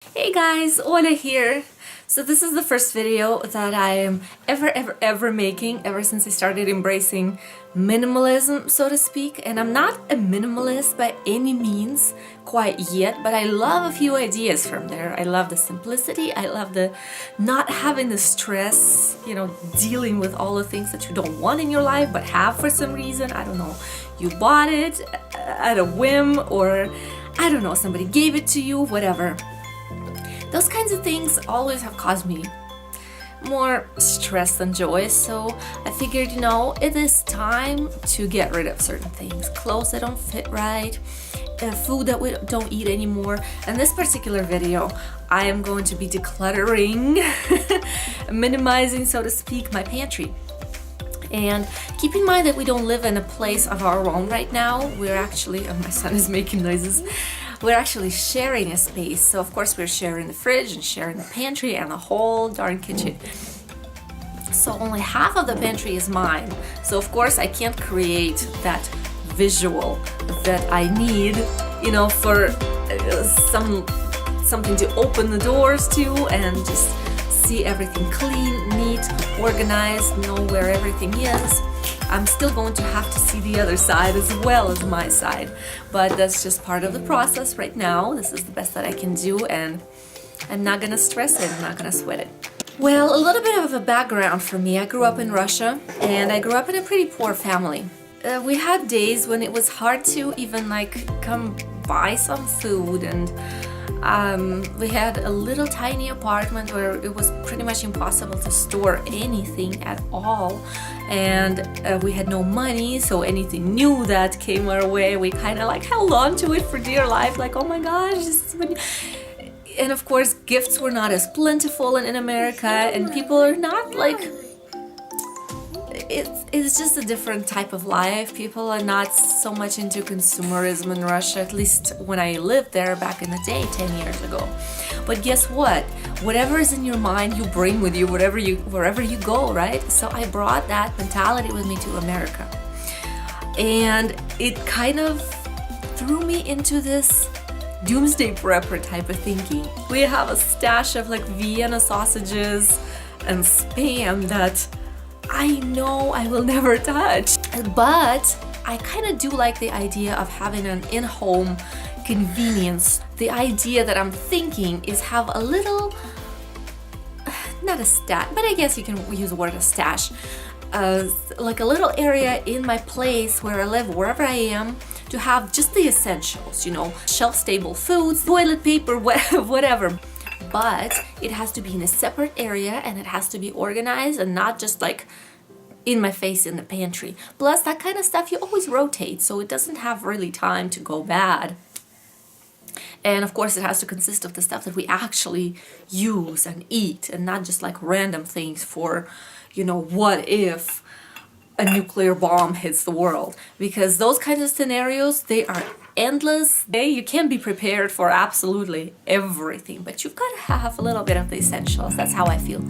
Hey guys, Ola here. So this is the first video that I am ever making ever since I started embracing minimalism, so to speak. And I'm not a minimalist by any means quite yet, but I love a few ideas from there. I love the simplicity. I love the not having the stress, dealing with all the things that you don't want in your life but have for some reason. I don't know. You bought it at a whim, or I don't know, somebody gave it to you, whatever. Those kinds of things always have caused me more stress than joy, so I figured, it is time to get rid of certain things. Clothes that don't fit right, food that we don't eat anymore. In this particular video, I am going to be decluttering, minimizing, so to speak, my pantry. And keep in mind that we don't live in a place of our own right now. We're actually, my son is making noises. We're actually sharing a space. So of course we're sharing the fridge and sharing the pantry and the whole darn kitchen. So only half of the pantry is mine. So of course I can't create that visual that I need, for something to open the doors to and just see everything clean, neat, organized, know where everything is. I'm still going to have to see the other side as well as my side, but that's just part of the process right now. This is the best that I can do, and I'm not gonna stress it, I'm not gonna sweat it. Well, a little bit of a background for me. I grew up in Russia, and I grew up in a pretty poor family. We had days when it was hard to even come buy some food, and we had a little tiny apartment where it was pretty much impossible to store anything at all, and we had no money, so anything new that came our way, we kind of held on to it for dear life, oh my gosh. And of course gifts were not as plentiful in America, and people are not it's just a different type of life. People are not so much into consumerism in Russia, at least when I lived there back in the day, 10 years ago. But guess what? Whatever is in your mind, you bring with you wherever you go, right? So I brought that mentality with me to America. And it kind of threw me into this doomsday prepper type of thinking. We have a stash of Vienna sausages and Spam that I know I will never touch, but I kind of do like the idea of having an in-home convenience. The idea that I'm thinking is have a little, not a stash, but I guess you can use the word a stash, like a little area in my place where I live, wherever I am, to have just the essentials, shelf-stable foods, toilet paper, whatever. But it has to be in a separate area, and it has to be organized and not just in my face in the pantry. Plus, that kind of stuff you always rotate, so it doesn't have really time to go bad. And of course it has to consist of the stuff that we actually use and eat, and not just random things for, what if a nuclear bomb hits the world, because those kinds of scenarios, they are endless. You can be prepared for absolutely everything, but you've got to have a little bit of the essentials. That's how I feel.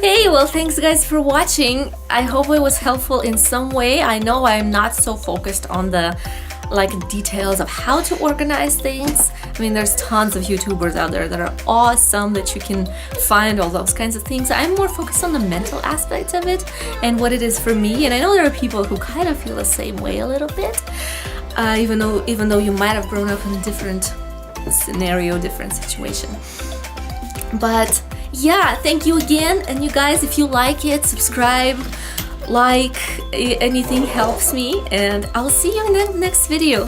Hey, well, thanks guys for watching. I hope it was helpful in some way. I know I'm not so focused on the details of how to organize things. I mean, there's tons of YouTubers out there that are awesome that you can find all those kinds of things. I'm more focused on the mental aspect of it and what it is for me. And I know there are people who kind of feel the same way a little bit, even though you might have grown up in a different scenario, different situation. But yeah, thank you again. And you guys, if you like it, subscribe, like, anything helps me, and I'll see you in the next video.